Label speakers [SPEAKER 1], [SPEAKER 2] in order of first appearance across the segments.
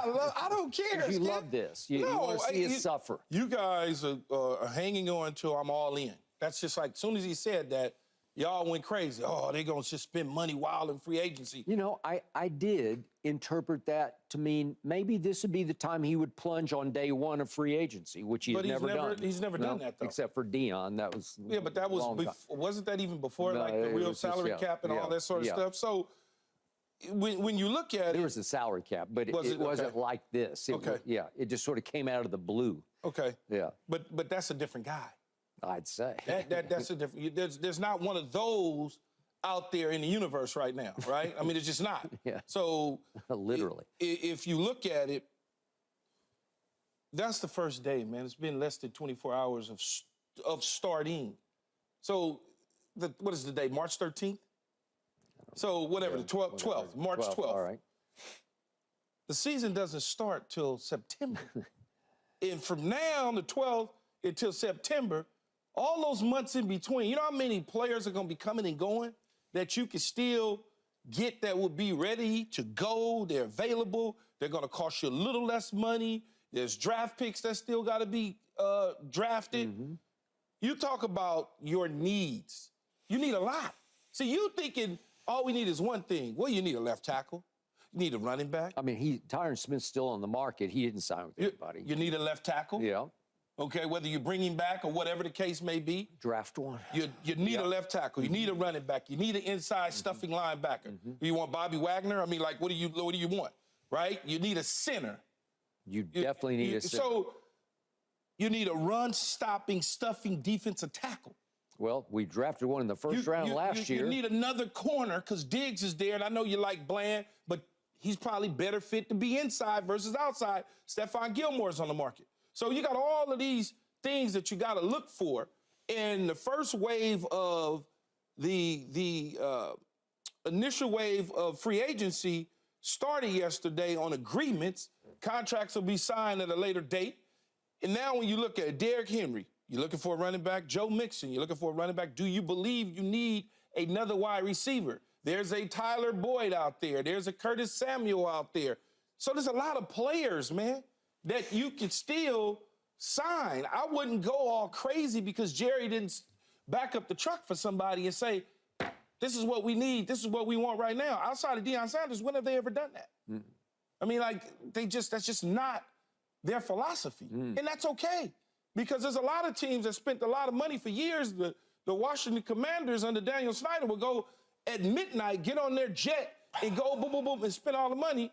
[SPEAKER 1] I don't care.
[SPEAKER 2] You love this. You want to see us suffer.
[SPEAKER 1] You guys are hanging on until I'm all in. That's just like, as soon as he said that, y'all went crazy. Oh, they're going to just spend money wild in free agency.
[SPEAKER 2] You know, I did interpret that to mean maybe this would be the time he would plunge on day one of free agency, which he's never done.
[SPEAKER 1] He's never done that, though.
[SPEAKER 2] Except for Dion. That was
[SPEAKER 1] Yeah, but that was wasn't that even before, like, the real salary cap and all that sort of stuff? So when you look at it...
[SPEAKER 2] There was a salary cap, but it wasn't like this. It just sort of came out of the blue.
[SPEAKER 1] Okay.
[SPEAKER 2] Yeah.
[SPEAKER 1] But that's a different guy.
[SPEAKER 2] I'd say.
[SPEAKER 1] That's a different... There's not one of those out there in the universe right now, right? I mean, it's just not.
[SPEAKER 2] Yeah.
[SPEAKER 1] So...
[SPEAKER 2] Literally.
[SPEAKER 1] If you look at it, that's the first day, man. It's been less than 24 hours of starting. So, what is the day? March 13th? So, whatever, the 12th, March 12th.
[SPEAKER 2] All right.
[SPEAKER 1] The season doesn't start till September. And from now, the 12th, until September, all those months in between, you know how many players are going to be coming and going that you can still get that will be ready to go? They're available. They're going to cost you a little less money. There's draft picks that still got to be drafted. Mm-hmm. You talk about your needs. You need a lot. See, you thinking all we need is one thing. Well, you need a left tackle. You need a running back.
[SPEAKER 2] I mean, Tyron Smith's still on the market. He didn't sign with anybody.
[SPEAKER 1] You need a left tackle.
[SPEAKER 2] Yeah.
[SPEAKER 1] Okay, whether you bring him back or whatever the case may be.
[SPEAKER 2] Draft one.
[SPEAKER 1] You need a left tackle. You need a running back. You need an inside stuffing linebacker. You want Bobby Wagner? I mean, like, what do you want, right? You need a center.
[SPEAKER 2] You definitely need a center.
[SPEAKER 1] So you need a run-stopping, stuffing defensive tackle.
[SPEAKER 2] Well, we drafted one in the first round last year.
[SPEAKER 1] You need another corner because Diggs is there, and I know you like Bland, but he's probably better fit to be inside versus outside. Stephon Gilmore's on the market. So you got all of these things that you got to look for. And the first wave of the initial wave of free agency started yesterday on agreements. Contracts will be signed at a later date. And now when you look at Derrick Henry, you're looking for a running back. Joe Mixon, you're looking for a running back. Do you believe you need another wide receiver? There's a Tyler Boyd out there. There's a Curtis Samuel out there. So there's a lot of players, man, that you could still sign. I wouldn't go all crazy because Jerry didn't back up the truck for somebody and say, this is what we need. This is what we want right now. Outside of Deion Sanders, when have they ever done that? I mean, like, that's just not their philosophy. And that's okay. Because there's a lot of teams that spent a lot of money for years. The Washington Commanders under Daniel Snyder will go at midnight, get on their jet, and go boom, boom, boom, and spend all the money.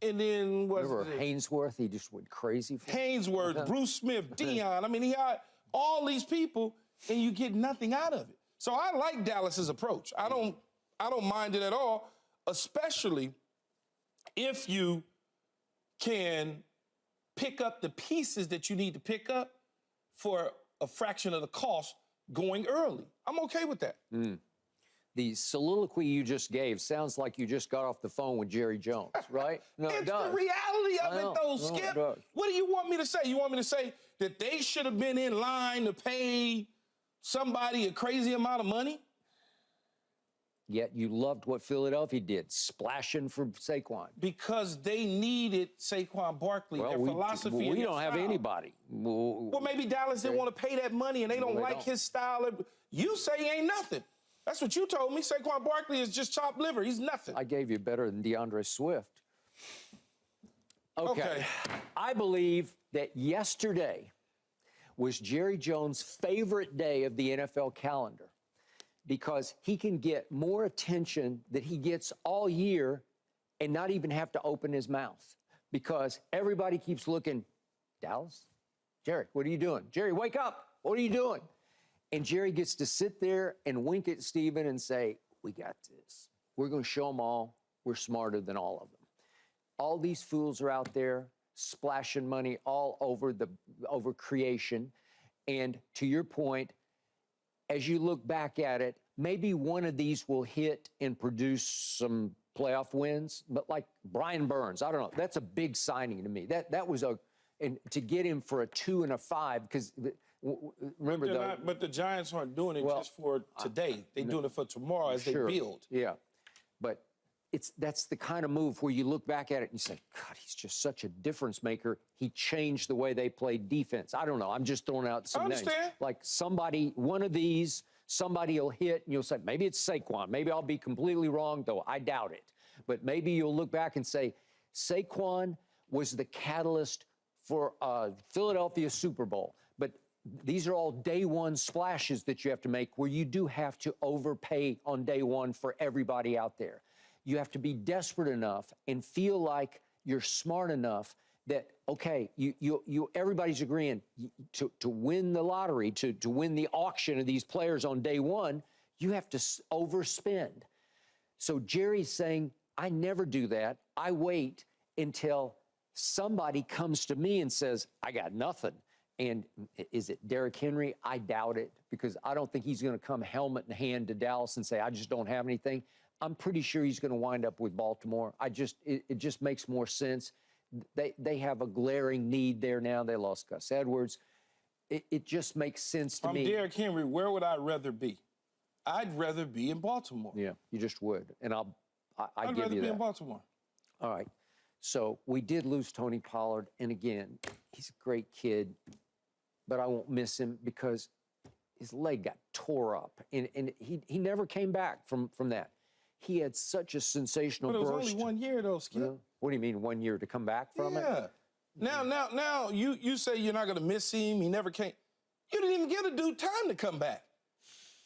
[SPEAKER 1] And then
[SPEAKER 2] remember Hainsworth? He just went crazy for
[SPEAKER 1] Hainsworth, Bruce Smith, Dion. I mean, he had all these people, and you get nothing out of it. So I like Dallas's approach. I don't mind it at all, especially if you can pick up the pieces that you need to pick up for a fraction of the cost going early. I'm okay with that.
[SPEAKER 2] The soliloquy you just gave sounds like you just got off the phone with Jerry Jones, right? No,
[SPEAKER 1] it's the reality of it, though, Skip. What do you want me to say? You want me to say that they should have been in line to pay somebody a crazy amount of money?
[SPEAKER 2] Yet you loved what Philadelphia did, splashing for Saquon.
[SPEAKER 1] Because they needed Saquon Barkley.
[SPEAKER 2] Well,
[SPEAKER 1] their philosophy.
[SPEAKER 2] We don't have anybody.
[SPEAKER 1] Well, maybe Dallas didn't want to pay that money and they don't like his style. You say he ain't nothing. That's what you told me. Saquon Barkley is just chopped liver. He's nothing.
[SPEAKER 2] I gave you better than DeAndre Swift. Okay. I believe that yesterday was Jerry Jones' favorite day of the NFL calendar because he can get more attention that he gets all year and not even have to open his mouth because everybody keeps looking, Dallas? Jerry, what are you doing? Jerry, wake up. What are you doing? And Jerry gets to sit there and wink at Steven and say, we got this. We're going to show them all we're smarter than all of them. All these fools are out there splashing money all over creation. And to your point, as you look back at it, maybe one of these will hit and produce some playoff wins. But like Brian Burns, I don't know. That's a big signing to me. That was and to get him for a 2 and a 5 because remember
[SPEAKER 1] but the Giants aren't doing it just for today. They're doing it for tomorrow as they build.
[SPEAKER 2] Yeah, but that's the kind of move where you look back at it and you say, God, he's just such a difference maker. He changed the way they played defense. I don't know. I'm just throwing out some names. Like somebody, one of these, somebody will hit and you'll say, maybe it's Saquon. Maybe I'll be completely wrong, though I doubt it. But maybe you'll look back and say, Saquon was the catalyst for Philadelphia Super Bowl. But these are all day one splashes that you have to make where you do have to overpay on day one for everybody out there. You have to be desperate enough and feel like you're smart enough that, okay, everybody's agreeing to win the lottery, to win the auction of these players on day one, you have to overspend. So Jerry's saying, I never do that. I wait until somebody comes to me and says, I got nothing. And is it Derrick Henry? I doubt it, because I don't think he's going to come helmet in hand to Dallas and say, I just don't have anything. I'm pretty sure he's going to wind up with Baltimore. It just makes more sense. They have a glaring need there now. They lost Gus Edwards. It just makes sense to me.
[SPEAKER 1] From Derrick Henry, where would I rather be? I'd rather be in Baltimore.
[SPEAKER 2] Yeah, you just would. And I'd give you that.
[SPEAKER 1] I'd rather be in Baltimore.
[SPEAKER 2] All right. So we did lose Tony Pollard. And again, he's a great kid, but I won't miss him because his leg got tore up. And he never came back from that. He had such a sensational burst.
[SPEAKER 1] But it was only 1 year, though, Skip.
[SPEAKER 2] What do you mean, 1 year to come back from it?
[SPEAKER 1] Yeah. Now, you say you're not going to miss him. He never came. You didn't even give a dude time to come back.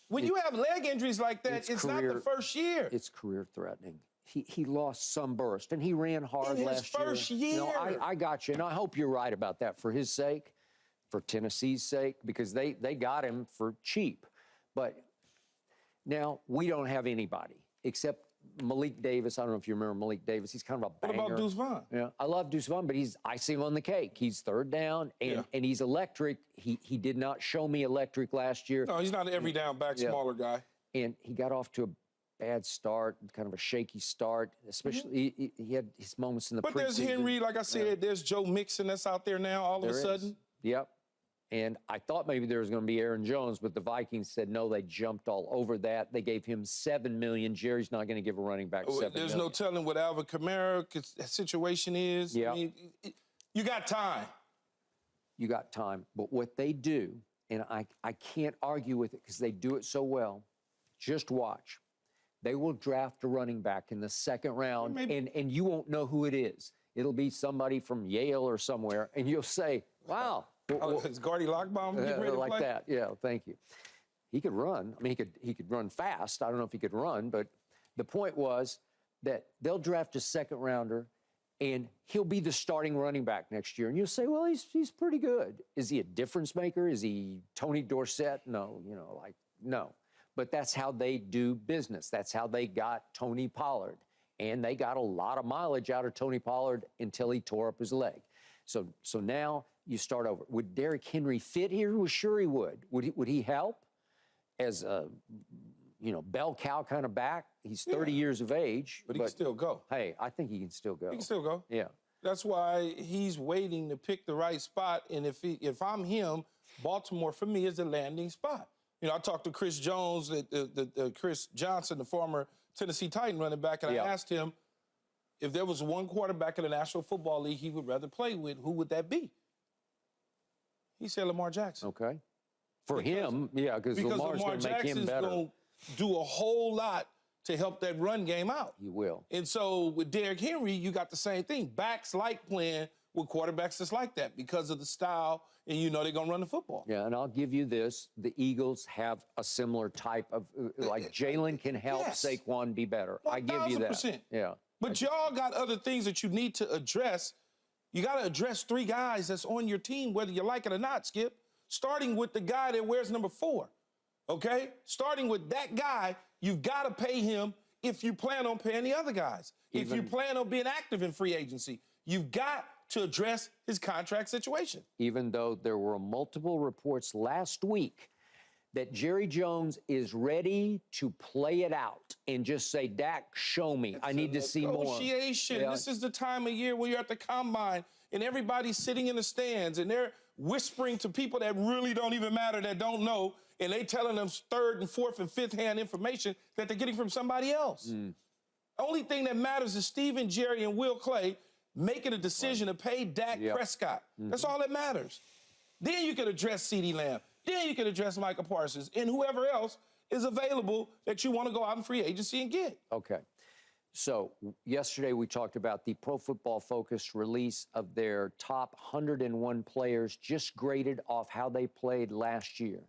[SPEAKER 1] When you have leg injuries like that, it's not the first year.
[SPEAKER 2] It's career threatening. He lost some burst, and he ran hard last year.
[SPEAKER 1] In his first year.
[SPEAKER 2] No, I got you, and I hope you're right about that for his sake, for Tennessee's sake, because they got him for cheap. But now we don't have anybody except Malik Davis. I don't know if you remember Malik Davis. He's kind of a banger.
[SPEAKER 1] What about Deuce Vaughn?
[SPEAKER 2] Yeah, I love Deuce Vaughn, but he's icing on the cake. He's third down, and he's electric. He did not show me electric last year.
[SPEAKER 1] No, he's not an every down back, smaller guy.
[SPEAKER 2] And he got off to a bad start, kind of a shaky start, especially he had his moments in the preseason.
[SPEAKER 1] But there's Henry, like I said, there's Joe Mixon that's out there now all of a sudden.
[SPEAKER 2] Yep. And I thought maybe there was going to be Aaron Jones, but the Vikings said no, they jumped all over that. They gave him $7 million. Jerry's not going to give a running back $7 million.
[SPEAKER 1] There's no telling what Alvin Kamara's situation is.
[SPEAKER 2] Yeah.
[SPEAKER 1] I mean, you got time.
[SPEAKER 2] You got time. But what they do, and I can't argue with it because they do it so well, just watch. They will draft a running back in the second round, and you won't know who it is. It'll be somebody from Yale or somewhere, and you'll say, wow.
[SPEAKER 1] Is Gardy Lockbaum getting ready to
[SPEAKER 2] like
[SPEAKER 1] play?
[SPEAKER 2] That? Yeah, thank you. He could run. I mean, he could run fast. I don't know if he could run, but the point was that they'll draft a second rounder, and he'll be the starting running back next year. And you'll say, well, he's pretty good. Is he a difference maker? Is he Tony Dorsett? No, no. But that's how they do business. That's how they got Tony Pollard. And they got a lot of mileage out of Tony Pollard until he tore up his leg. So now you start over. Would Derrick Henry fit here? Well, sure he would. Would he help as a, bell cow kind of back? He's 30 years of age.
[SPEAKER 1] But he can still go.
[SPEAKER 2] Hey, I think he can still go.
[SPEAKER 1] He can still go.
[SPEAKER 2] Yeah.
[SPEAKER 1] That's why he's waiting to pick the right spot. And if I'm him, Baltimore, for me, is the landing spot. I talked to Chris Jones, Chris Johnson, the former Tennessee Titan running back, and I asked him if there was one quarterback in the National Football League he would rather play with, who would that be? He said Lamar Jackson.
[SPEAKER 2] Okay. For him, yeah, because Lamar's going to make him better.
[SPEAKER 1] Going to do a whole lot to help that run game out.
[SPEAKER 2] He will.
[SPEAKER 1] And so with Derrick Henry, you got the same thing. Backs like playing with quarterbacks that's like that because of the style, and they're going to run the football.
[SPEAKER 2] Yeah, and I'll give you this. The Eagles have a similar type of, like Jalen can help Saquon be better.
[SPEAKER 1] 1,000%.
[SPEAKER 2] I give you that. Yeah.
[SPEAKER 1] But y'all got other things that you need to address. You got to address 3 guys that's on your team, whether you like it or not, Skip. Starting with the guy that wears number 4, okay? Starting with that guy, you've got to pay him if you plan on paying the other guys. If you plan on being active in free agency, you've got to address his contract situation.
[SPEAKER 2] Even though there were multiple reports last week that Jerry Jones is ready to play it out and just say, Dak, show me. I need to see more.
[SPEAKER 1] Negotiation. Yeah. This is the time of year when you're at the combine and everybody's sitting in the stands and they're whispering to people that really don't even matter, that don't know, and they telling them third and fourth and fifth hand information that they're getting from somebody else. Only thing that matters is Stephen, Jerry, and Will Clay making a decision to pay Dak Prescott. That's all that matters. Then you can address CeeDee Lamb. Then you can address Micah Parsons and whoever else is available that you want to go out in free agency and get.
[SPEAKER 2] Okay. So yesterday we talked about the Pro Football Focus release of their top 101 players just graded off how they played last year.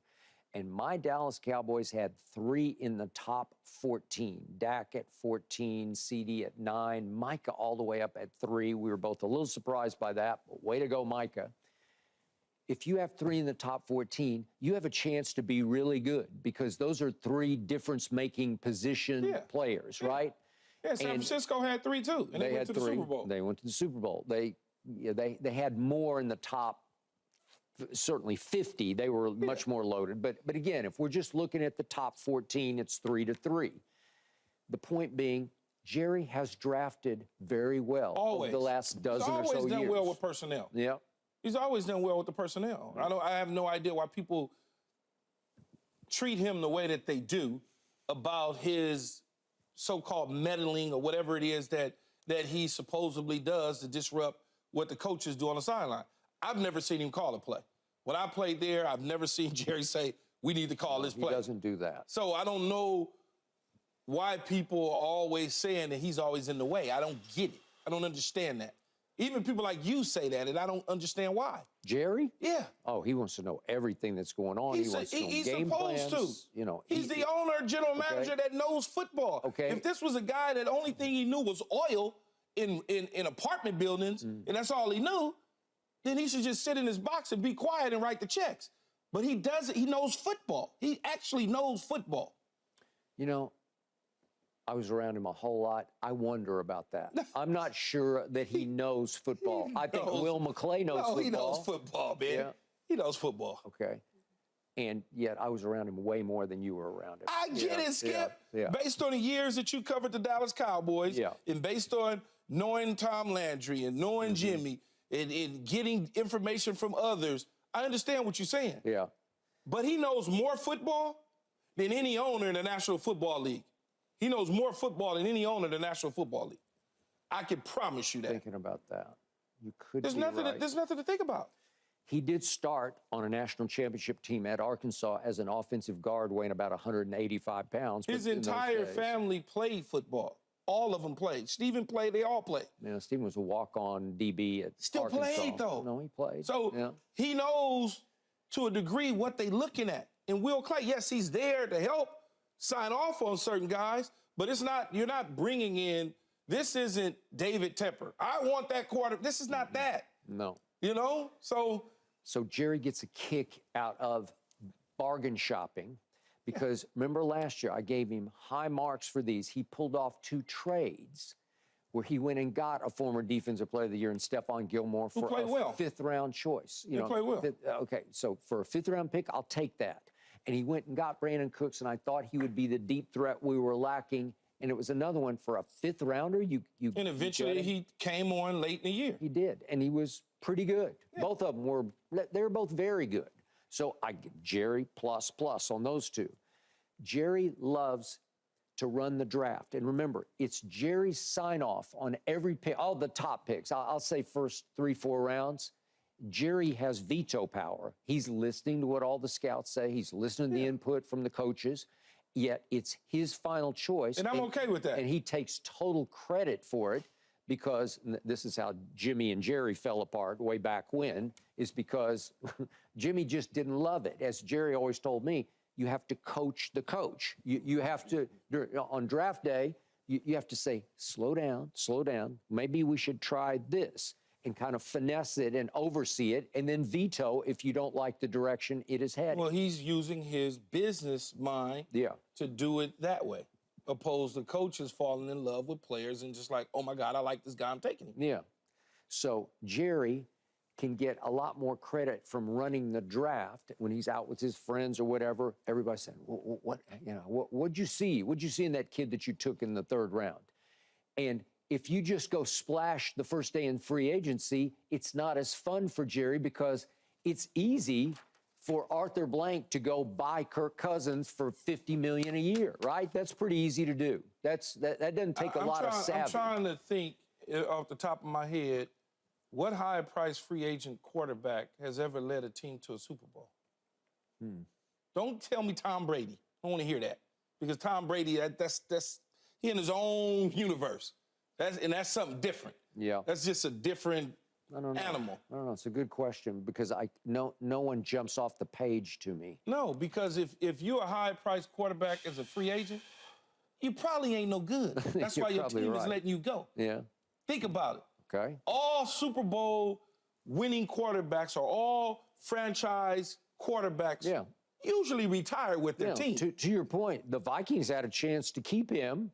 [SPEAKER 2] And my Dallas Cowboys had 3 in the top 14. Dak at 14, CeeDee at 9, Micah all the way up at 3. We were both a little surprised by that, but way to go, Micah. If you have 3 in the top 14, you have a chance to be really good because those are 3 difference-making position players, right?
[SPEAKER 1] Yeah, San Francisco had 3 too, and they went to the Super Bowl.
[SPEAKER 2] They went to the Super Bowl. They had more in the top, certainly 50. They were much more loaded. But again, if we're just looking at the top 14, it's 3-3. The point being, Jerry has drafted very well over the last dozen or so years.
[SPEAKER 1] He's always done well with personnel.
[SPEAKER 2] Yeah.
[SPEAKER 1] He's always done well with the personnel. I have no idea why people treat him the way that they do about his so-called meddling or whatever it is that he supposedly does to disrupt what the coaches do on the sideline. I've never seen him call a play. When I played there, I've never seen Jerry say, we need to call this play.
[SPEAKER 2] He doesn't do that.
[SPEAKER 1] So I don't know why people are always saying that he's always in the way. I don't get it. I don't understand that. Even people like you say that, and I don't understand why.
[SPEAKER 2] Jerry?
[SPEAKER 1] Yeah.
[SPEAKER 2] Oh, he wants to know everything that's going on. He wants to know game plans. You know,
[SPEAKER 1] he's the owner, general manager that knows football.
[SPEAKER 2] Okay.
[SPEAKER 1] If this was a guy that only thing he knew was oil in apartment buildings, and that's all he knew, then he should just sit in his box and be quiet and write the checks. But he doesn't. He knows football. He actually knows football.
[SPEAKER 2] You know, I was around him a whole lot. I wonder about that. I'm not sure that he knows football. I think Will McClay knows football.
[SPEAKER 1] He knows football, man.
[SPEAKER 2] Yeah.
[SPEAKER 1] He knows football.
[SPEAKER 2] Okay. And yet I was around him way more than you were around him.
[SPEAKER 1] I get it, Skip.
[SPEAKER 2] Yeah.
[SPEAKER 1] Based on the years that you covered the Dallas Cowboys, and based on knowing Tom Landry and knowing Jimmy and getting information from others, I understand what you're saying.
[SPEAKER 2] Yeah.
[SPEAKER 1] But he knows more football than any owner in the National Football League. He knows more football than any owner in the National Football League. I can promise you that.
[SPEAKER 2] Thinking about that. You could
[SPEAKER 1] there's
[SPEAKER 2] be
[SPEAKER 1] nothing
[SPEAKER 2] right.
[SPEAKER 1] There's nothing to think about.
[SPEAKER 2] He did start on a national championship team at Arkansas as an offensive guard weighing about 185 pounds.
[SPEAKER 1] His entire family played football. All of them played. Stephen played. They all played.
[SPEAKER 2] Yeah, Stephen was a walk-on DB at
[SPEAKER 1] Still
[SPEAKER 2] Arkansas.
[SPEAKER 1] played, though.
[SPEAKER 2] No, he played.
[SPEAKER 1] So he knows to a degree what they're looking at. And Will Clay, yes, he's there to help sign off on certain guys, but it's not, you're not bringing in, this isn't David Tepper. I want that quarter. This is not that.
[SPEAKER 2] No.
[SPEAKER 1] You know? So
[SPEAKER 2] Jerry gets a kick out of bargain shopping because remember last year I gave him high marks for these. He pulled off 2 trades where he went and got a former Defensive Player of the Year in Stephon Gilmore for a 5th-round choice. You know,
[SPEAKER 1] played well.
[SPEAKER 2] Okay, so for a 5th-round pick, I'll take that. And he went and got Brandon Cooks, and I thought he would be the deep threat we were lacking. And it was another one for a 5th-rounder.
[SPEAKER 1] And eventually he came on late in the year.
[SPEAKER 2] He did, and he was pretty good. Yeah. Both of them were, they were both very good. So I give Jerry plus on those 2. Jerry loves to run the draft. And remember, it's Jerry's sign-off on every pick, all the top picks. I'll say first 3-4 rounds. Jerry has veto power. He's listening to what all the scouts say. He's listening to the input from the coaches. Yet it's his final choice.
[SPEAKER 1] And I'm okay with that.
[SPEAKER 2] And he takes total credit for it because this is how Jimmy and Jerry fell apart way back when, is because Jimmy just didn't love it. As Jerry always told me, you have to coach the coach. You have to, on draft day, you have to say, slow down. Maybe we should try this, and kind of finesse it and oversee it, and then veto if you don't like the direction it is heading.
[SPEAKER 1] Well, he's using his business mind to do it that way, opposed to coaches falling in love with players and just like, oh my God, I like this guy, I'm taking him.
[SPEAKER 2] Yeah. So Jerry can get a lot more credit from running the draft when he's out with his friends or whatever. Everybody's saying, what'd you see? What'd you see in that kid that you took in the 3rd round? And if you just go splash the first day in free agency, it's not as fun for Jerry because it's easy for Arthur Blank to go buy Kirk Cousins for $50 million a year, right? That's pretty easy to do. That doesn't take a lot of savvy.
[SPEAKER 1] I'm trying to think off the top of my head, what high-priced free agent quarterback has ever led a team to a Super Bowl? Don't tell me Tom Brady. I don't want to hear that, because Tom Brady, that's he in his own universe. That's something different.
[SPEAKER 2] Yeah,
[SPEAKER 1] that's just a different animal.
[SPEAKER 2] I don't know. It's a good question, because no one jumps off the page to me.
[SPEAKER 1] No, because if you're a high-priced quarterback as a free agent, you probably ain't no good. That's why your team is letting you go.
[SPEAKER 2] Yeah.
[SPEAKER 1] Think about it.
[SPEAKER 2] Okay.
[SPEAKER 1] All Super Bowl winning quarterbacks, or all franchise quarterbacks, usually retire with their team.
[SPEAKER 2] To your point, the Vikings had a chance to keep him,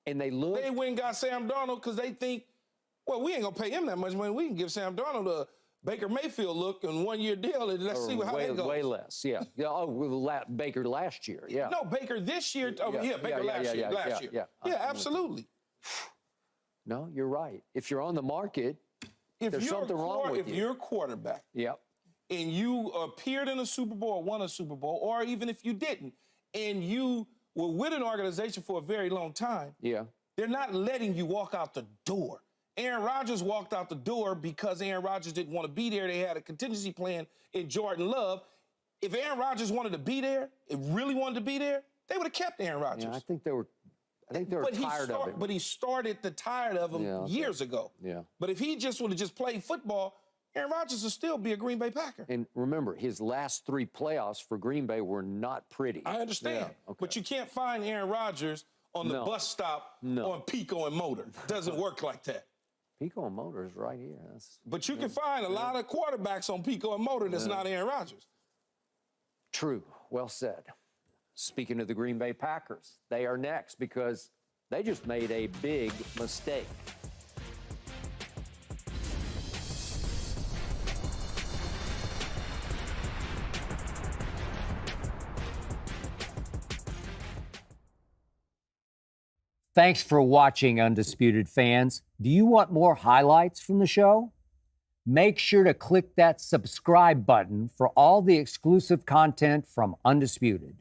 [SPEAKER 2] and they looked.
[SPEAKER 1] They went and got Sam Darnold because they think, well, we ain't going to pay him that much money. We can give Sam Darnold a Baker Mayfield look and one-year deal, and let's see how that goes.
[SPEAKER 2] Way less, yeah. Baker last year, yeah.
[SPEAKER 1] No, Baker this year. Baker last year. Yeah, absolutely.
[SPEAKER 2] No, you're right. If you're on the market, there's something wrong with you.
[SPEAKER 1] If you're a quarterback, and you appeared in a Super Bowl or won a Super Bowl, or even if you didn't, and you were with an organization for a very long time, they're not letting you walk out the door. Aaron Rodgers walked out the door because Aaron Rodgers didn't want to be there. They had a contingency plan in Jordan Love. If Aaron Rodgers wanted to be there, really wanted to be there, they would have kept Aaron Rodgers.
[SPEAKER 2] Yeah, I think they were tired of him.
[SPEAKER 1] But he started the tired of him years ago.
[SPEAKER 2] Yeah.
[SPEAKER 1] But if he just would have just played football, Aaron Rodgers would still be a Green Bay Packer.
[SPEAKER 2] And remember, his last 3 playoffs for Green Bay were not pretty.
[SPEAKER 1] I understand. But you can't find Aaron Rodgers on the bus stop on Pico and Motor. It doesn't work like that.
[SPEAKER 2] Pico and Motor is right here.
[SPEAKER 1] But you can find a lot of quarterbacks on Pico and Motor that's not Aaron Rodgers.
[SPEAKER 2] True. Well said. Speaking of the Green Bay Packers, they are next because they just made a big mistake. Thanks for watching, Undisputed fans. Do you want more highlights from the show? Make sure to click that subscribe button for all the exclusive content from Undisputed.